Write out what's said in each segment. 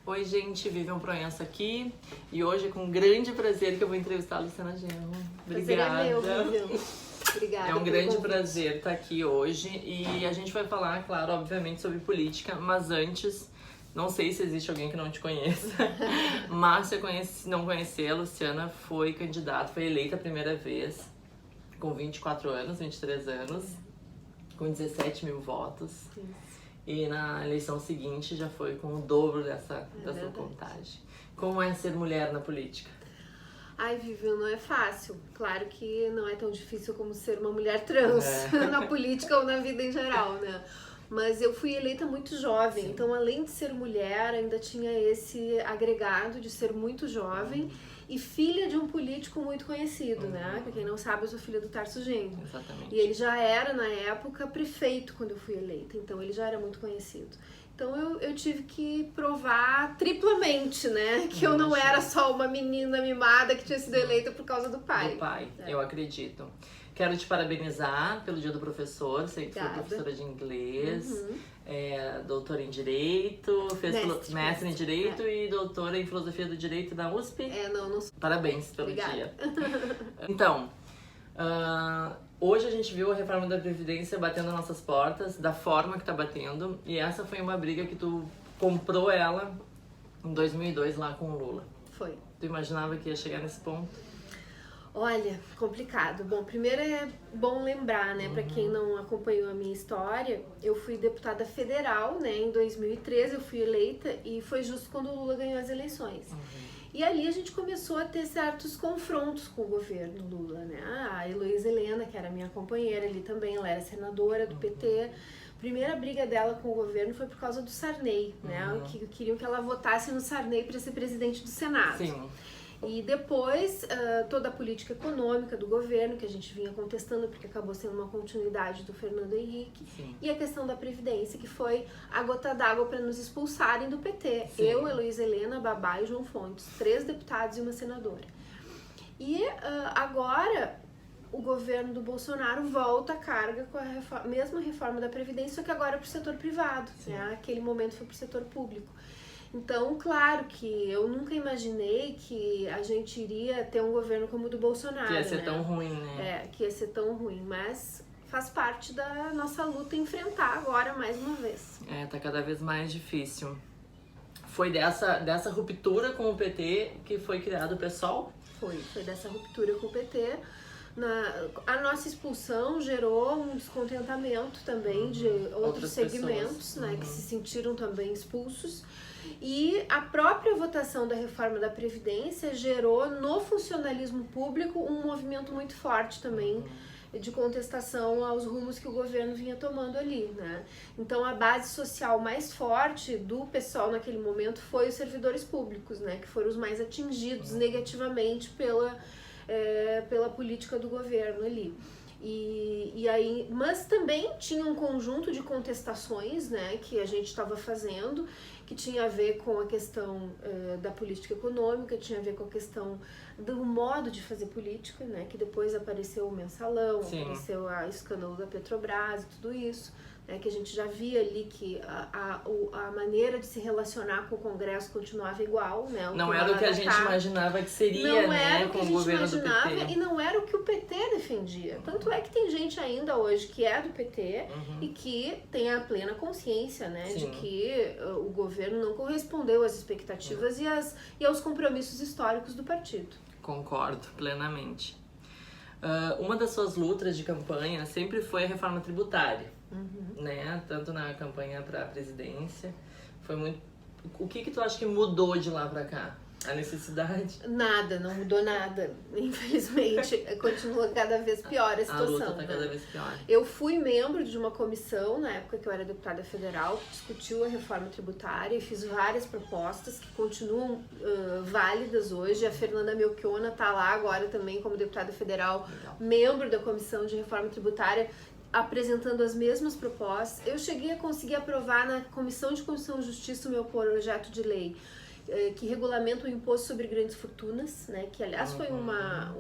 Oi, gente, Vivian Proença aqui e hoje é com grande prazer que eu vou entrevistar a Luciana Genro. Obrigada. Prazer é meu, Vivian. Obrigada. É um grande prazer estar aqui hoje e a gente vai falar, claro, obviamente, sobre política, mas antes, não sei se existe alguém que não te conheça, mas se não conhecer, a Luciana foi candidata, foi eleita a primeira vez com 24 anos, 23 anos, com 17 mil votos. Isso. E na eleição seguinte já foi com o dobro dessa contagem. Como é ser mulher na política? Ai, Vivian, não é fácil. Claro que não é tão difícil como ser uma mulher trans na política ou na vida em geral, né? Mas eu fui eleita muito jovem, Sim. então além de ser mulher, ainda tinha esse agregado de ser muito jovem e filha de um político muito conhecido, né? Pra quem não sabe, eu sou filha do Tarso Genro. Exatamente. E ele já era, na época, prefeito quando eu fui eleita, então ele já era muito conhecido. Então eu tive que provar triplamente, né? Que eu não era só uma menina mimada que tinha sido eleita por causa do pai. Do pai, eu acredito. Quero te parabenizar pelo Dia do Professor, sei que foi professora de inglês, doutora em Direito, fez mestre em Direito e doutora em Filosofia do Direito da USP. Não sou. Parabéns pelo Obrigada. dia. Então, hoje a gente viu a reforma da Previdência batendo nas nossas portas, da forma que tá batendo, e essa foi uma briga que tu comprou ela em 2002 lá com o Lula. Foi. Tu imaginava que ia chegar nesse ponto? Olha, complicado. Bom, primeiro é bom lembrar, né, pra quem não acompanhou a minha história, eu fui deputada federal, né, em 2013 eu fui eleita e foi justo quando o Lula ganhou as eleições. E ali a gente começou a ter certos confrontos com o governo Lula, né? A Heloísa Helena, que era minha companheira ali também, ela era senadora do PT. A primeira briga dela com o governo foi por causa do Sarney, né? Que queriam que ela votasse no Sarney para ser presidente do Senado. Sim. E depois, toda a política econômica do governo, que a gente vinha contestando, porque acabou sendo uma continuidade do Fernando Henrique. Sim. E a questão da Previdência, que foi a gota d'água para nos expulsarem do PT. Sim. Eu, Heloísa Helena, Babá e João Fontes, 3 deputados e uma senadora. E agora, o governo do Bolsonaro volta a carga com a mesma reforma da Previdência, só que agora para o setor privado. Né? Aquele momento foi para o setor público. Então, claro que eu nunca imaginei que a gente iria ter um governo como o do Bolsonaro. Que ia ser tão ruim, né? Que ia ser tão ruim, mas faz parte da nossa luta enfrentar agora mais uma vez. Tá cada vez mais difícil. Foi dessa ruptura com o PT que foi criado o PSOL? Foi dessa ruptura com o PT. A nossa expulsão gerou um descontentamento também de outros segmentos, né, que se sentiram também expulsos. E a própria votação da reforma da Previdência gerou no funcionalismo público um movimento muito forte também de contestação aos rumos que o governo vinha tomando ali, né? Então a base social mais forte do pessoal naquele momento foi os servidores públicos, né? Que foram os mais atingidos negativamente pela política do governo ali. E aí, mas também tinha um conjunto de contestações, né, que a gente estava fazendo, que tinha a ver com a questão da política econômica, tinha a ver com a questão do modo de fazer política, né, que depois apareceu o mensalão, apareceu o escândalo da Petrobras e tudo isso, né, que a gente já via ali que a maneira de se relacionar com o Congresso continuava igual, né? Não era o que a gente imaginava que seria, né, com o governo do PT. E não era o que o PT defendia. Tanto é que tem gente ainda hoje que é do PT e que tem a plena consciência, né, de que o governo não correspondeu às expectativas e aos compromissos históricos do partido. Concordo plenamente. Uma das suas lutas de campanha sempre foi a reforma tributária, né? Tanto na campanha para a presidência, foi muito. O que tu acha que mudou de lá para cá? A necessidade? Nada, não mudou nada. Infelizmente, continua cada vez pior a situação. A luta tá cada vez pior. Eu fui membro de uma comissão, na época que eu era deputada federal, que discutiu a reforma tributária e fiz várias propostas que continuam válidas hoje. A Fernanda Melchiona está lá agora também como deputada federal, membro da comissão de reforma tributária, apresentando as mesmas propostas. Eu cheguei a conseguir aprovar na Comissão de Constituição e Justiça o meu projeto de lei. que regulamenta o imposto sobre grandes fortunas, né? Que aliás foi uma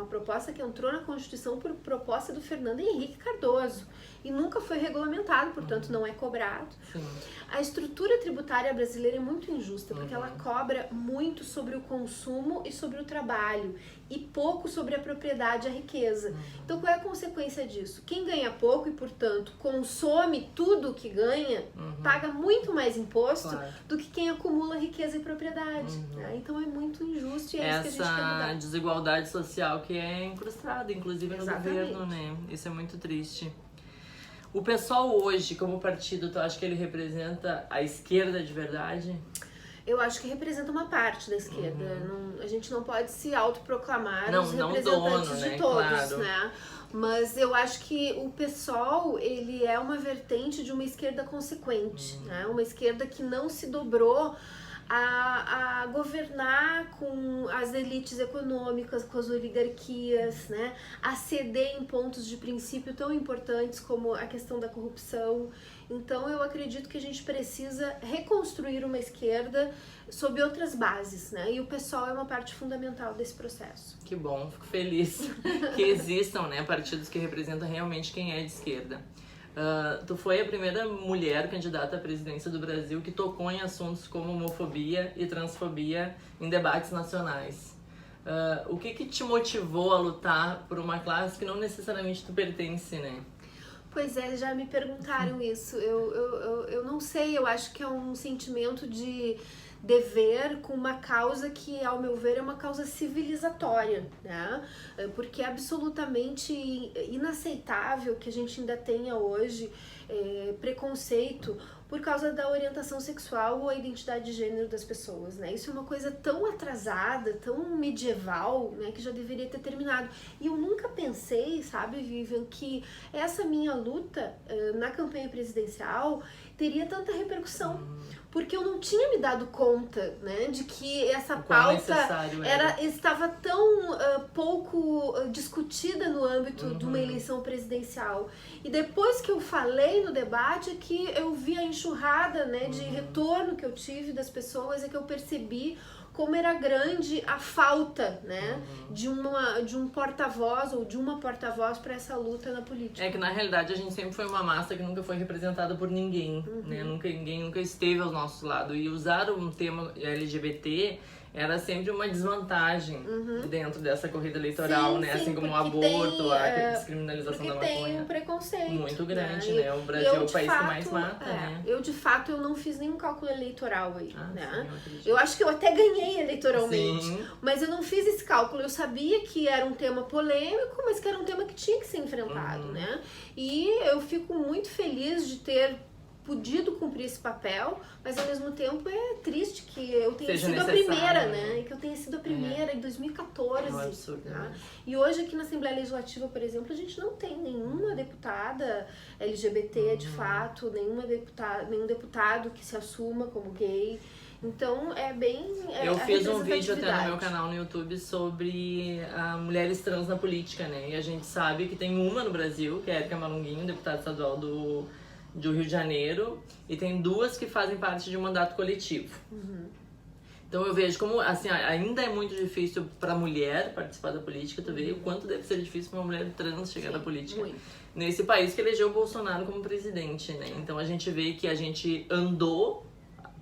proposta que entrou na Constituição por proposta do Fernando Henrique Cardoso e nunca foi regulamentado, portanto não é cobrado. Sim. A estrutura tributária brasileira é muito injusta, porque ela cobra muito sobre o consumo e sobre o trabalho e pouco sobre a propriedade e a riqueza. Então qual é a consequência disso? Quem ganha pouco e, portanto, consome tudo que ganha, paga muito mais imposto do que quem acumula riqueza e propriedade. Né? Então é muito injusto e é isso que a gente quer mudar. Essa desigualdade social que é incrustada, inclusive no governo, né? Isso é muito triste. O PSOL hoje, como partido, tu acha que ele representa a esquerda de verdade? Eu acho que representa uma parte da esquerda. A gente não pode se autoproclamar os representantes de todos, né? Mas eu acho que o PSOL, ele é uma vertente de uma esquerda consequente, né? Uma esquerda que não se dobrou a governar com as elites econômicas, com as oligarquias, né? A ceder em pontos de princípio tão importantes como a questão da corrupção. Então eu acredito que a gente precisa reconstruir uma esquerda sob outras bases, né? E o PSOL é uma parte fundamental desse processo. Que bom, fico feliz que existam, né, partidos que representam realmente quem é de esquerda. Tu foi a primeira mulher candidata à presidência do Brasil que tocou em assuntos como homofobia e transfobia em debates nacionais. O que te motivou a lutar por uma classe que não necessariamente tu pertence, né? Pois é, já me perguntaram isso. Eu não sei, eu acho que é um sentimento de dever com uma causa que, ao meu ver, é uma causa civilizatória, né? Porque é absolutamente inaceitável que a gente ainda tenha hoje preconceito por causa da orientação sexual ou a identidade de gênero das pessoas, né? Isso é uma coisa tão atrasada, tão medieval, né, que já deveria ter terminado. E eu nunca pensei, sabe, Vivian, que essa minha luta na campanha presidencial teria tanta repercussão, porque eu não tinha me dado conta, né, de que essa pauta estava tão pouco discutida no âmbito de uma eleição presidencial. E depois que eu falei no debate, que eu vi a enxurrada, né, de retorno que eu tive das pessoas, é que eu percebi como era grande a falta, né, de um porta-voz ou de uma porta-voz para essa luta na política. É que na realidade a gente sempre foi uma massa que nunca foi representada por ninguém, né? Ninguém nunca esteve ao nosso lado. E usar um tema LGBT era sempre uma desvantagem dentro dessa corrida eleitoral, sim, né? Sim, assim como o aborto, a descriminalização da maconha. Tem um preconceito. Muito grande, né? O Brasil é o país que mais mata, né? Eu, de fato, eu não fiz nenhum cálculo eleitoral aí, né? Sim, eu acho que eu até ganhei eleitoralmente, sim, mas eu não fiz esse cálculo. Eu sabia que era um tema polêmico, mas que era um tema que tinha que ser enfrentado, né? E eu fico muito feliz de ter podido cumprir esse papel, mas ao mesmo tempo é triste que eu tenha sido a primeira, né? Que eu tenha sido a primeira em 2014. É um absurdo, tá? né? E hoje aqui na Assembleia Legislativa, por exemplo, a gente não tem nenhuma deputada LGBT de fato, nenhum deputado que se assuma como gay. Então é bem. Eu fiz um vídeo até no meu canal no YouTube sobre mulheres trans na política, né? E a gente sabe que tem uma no Brasil, que é a Érica Malunguinho, deputada estadual do Rio de Janeiro, e tem duas que fazem parte de um mandato coletivo. Então eu vejo como, assim, ainda é muito difícil para mulher participar da política. Tu vê o quanto deve ser difícil para uma mulher trans chegar na política. Muito. Nesse país que elegeu o Bolsonaro como presidente, né? Então a gente vê que a gente andou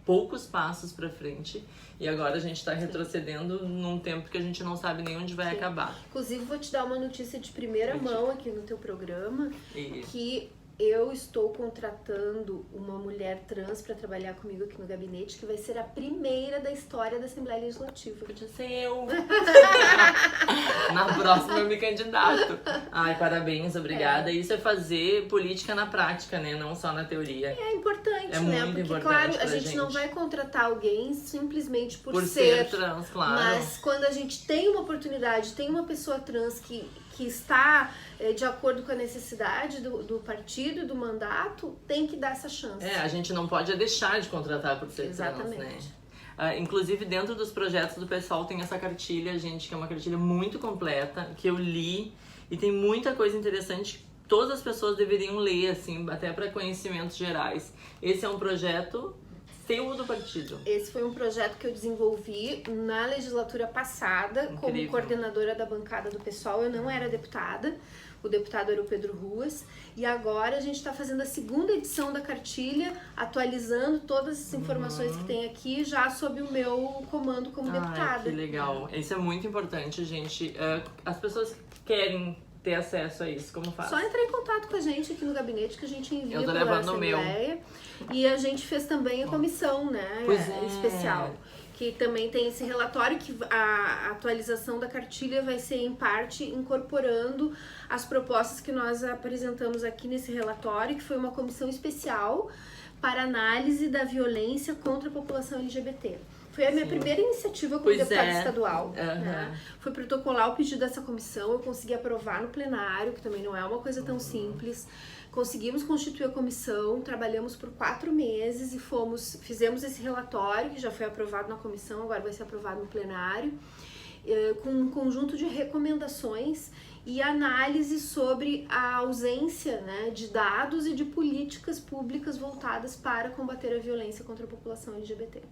poucos passos para frente e agora a gente está retrocedendo num tempo que a gente não sabe nem onde vai acabar. Inclusive vou te dar uma notícia de primeira mão aqui no teu programa, E que eu estou contratando uma mulher trans para trabalhar comigo aqui no gabinete, que vai ser a primeira da história da Assembleia Legislativa. podia ser eu. Na próxima eu me candidato. Ai, parabéns, obrigada. Isso é fazer política na prática, né? Não só na teoria. É importante, É né? muito Porque, importante claro, a pra gente não gente. vai contratar alguém simplesmente por ser trans, claro. Mas quando a gente tem uma oportunidade, tem uma pessoa trans que está de acordo com a necessidade do partido e do mandato, tem que dar essa chance. A gente não pode deixar de contratar por ser Exatamente. trans, né? Inclusive, dentro dos projetos do pessoal tem essa cartilha, gente, que é uma cartilha muito completa, que eu li, e tem muita coisa interessante que todas as pessoas deveriam ler, assim, até para conhecimentos gerais. Esse é um projeto seu ou do partido? Esse foi um projeto que eu desenvolvi na legislatura passada, como coordenadora da bancada do PSOL. Eu não era deputada, o deputado era o Pedro Ruas, e agora a gente está fazendo a segunda edição da cartilha, atualizando todas as informações que tem aqui, já sob o meu comando como deputada. Que legal. Isso é muito importante, gente. As pessoas que querem ter acesso a isso, como faz? Só entrar em contato com a gente aqui no gabinete, que a gente envia para a Assembleia. E a gente fez também a comissão, né, especial, que também tem esse relatório, que a atualização da cartilha vai ser, em parte, incorporando as propostas que nós apresentamos aqui nesse relatório, que foi uma comissão especial para análise da violência contra a população LGBT. Foi a minha primeira iniciativa como deputada estadual. Né? Foi protocolar o pedido dessa comissão, eu consegui aprovar no plenário, que também não é uma coisa tão simples. Conseguimos constituir a comissão, trabalhamos por 4 meses e fizemos esse relatório, que já foi aprovado na comissão, agora vai ser aprovado no plenário, com um conjunto de recomendações e análise sobre a ausência, né, de dados e de políticas públicas voltadas para combater a violência contra a população LGBT.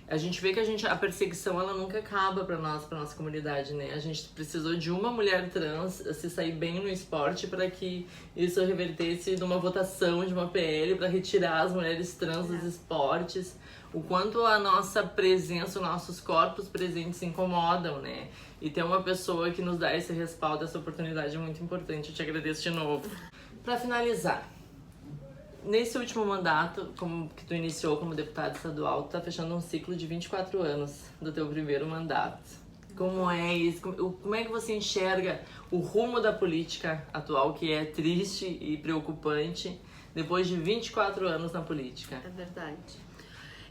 A gente vê que a perseguição, ela nunca acaba pra nossa comunidade, né? A gente precisou de uma mulher trans se sair bem no esporte para que isso revertesse numa votação de uma PL para retirar as mulheres trans dos esportes. O quanto a nossa presença, os nossos corpos presentes incomodam, né? E ter uma pessoa que nos dá esse respaldo, essa oportunidade é muito importante. Eu te agradeço de novo. Para finalizar, nesse último mandato, que tu iniciou como deputada estadual, tu tá fechando um ciclo de 24 anos do teu primeiro mandato. Como é isso? Como é que você enxerga o rumo da política atual, que é triste e preocupante, depois de 24 anos na política? É verdade.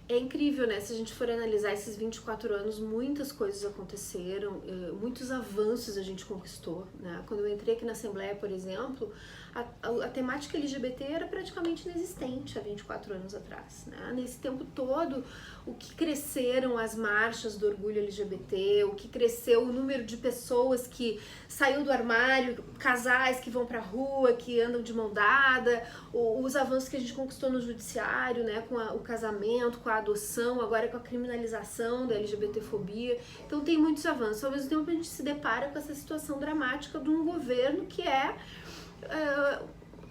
É incrível, né? Se a gente for analisar esses 24 anos, muitas coisas aconteceram, muitos avanços a gente conquistou, né? Quando eu entrei aqui na Assembleia, por exemplo, a temática LGBT era praticamente inexistente há 24 anos atrás, né? Nesse tempo todo, o que cresceram as marchas do orgulho LGBT, o que cresceu o número de pessoas que saiu do armário, casais que vão pra rua, que andam de mão dada, os avanços que a gente conquistou no judiciário, né? Com o casamento, com a adoção, agora com a criminalização da LGBTfobia. Então tem muitos avanços. Ao mesmo tempo a gente se depara com essa situação dramática de um governo que é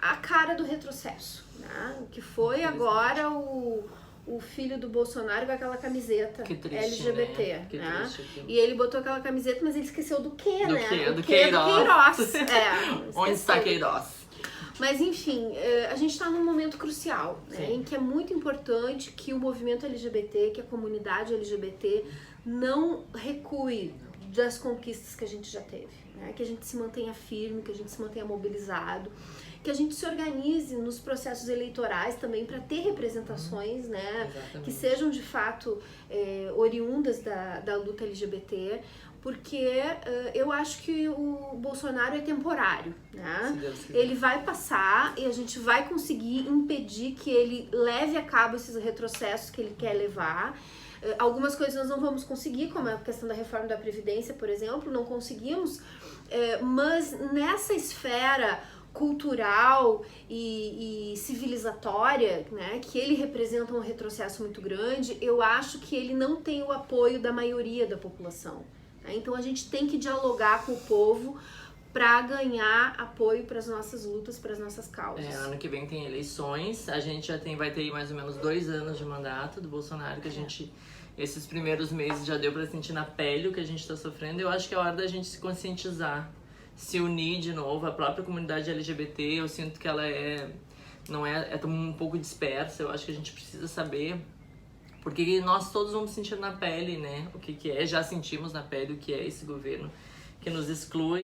a cara do retrocesso, né? Que foi agora o filho do Bolsonaro com aquela camiseta LGBT, né? Triste, e ele botou aquela camiseta, mas ele esqueceu do quê, né? Do Queiroz. Onde está Queiroz? Mas enfim, a gente está num momento crucial, né, em que é muito importante que o movimento LGBT, que a comunidade LGBT não recue das conquistas que a gente já teve, né, que a gente se mantenha firme, que a gente se mantenha mobilizado, que a gente se organize nos processos eleitorais também para ter representações, né, que sejam de fato oriundas da luta LGBT, porque eu acho que o Bolsonaro é temporário, né? Ele vai passar e a gente vai conseguir impedir que ele leve a cabo esses retrocessos que ele quer levar. Algumas coisas nós não vamos conseguir, como a questão da reforma da Previdência, por exemplo, não conseguimos, mas nessa esfera cultural e civilizatória, né, que ele representa um retrocesso muito grande, eu acho que ele não tem o apoio da maioria da população. Então a gente tem que dialogar com o povo para ganhar apoio para as nossas lutas, para as nossas causas. Ano que vem tem eleições, a gente vai ter mais ou menos 2 anos de mandato do Bolsonaro, que a gente, esses primeiros meses já deu para sentir na pele o que a gente está sofrendo. Eu acho que é hora da gente se conscientizar, se unir de novo. A própria comunidade LGBT, eu sinto que ela é um pouco dispersa. Eu acho que a gente precisa saber, porque nós todos vamos sentir na pele, né, o que é, já sentimos na pele o que é esse governo que nos exclui.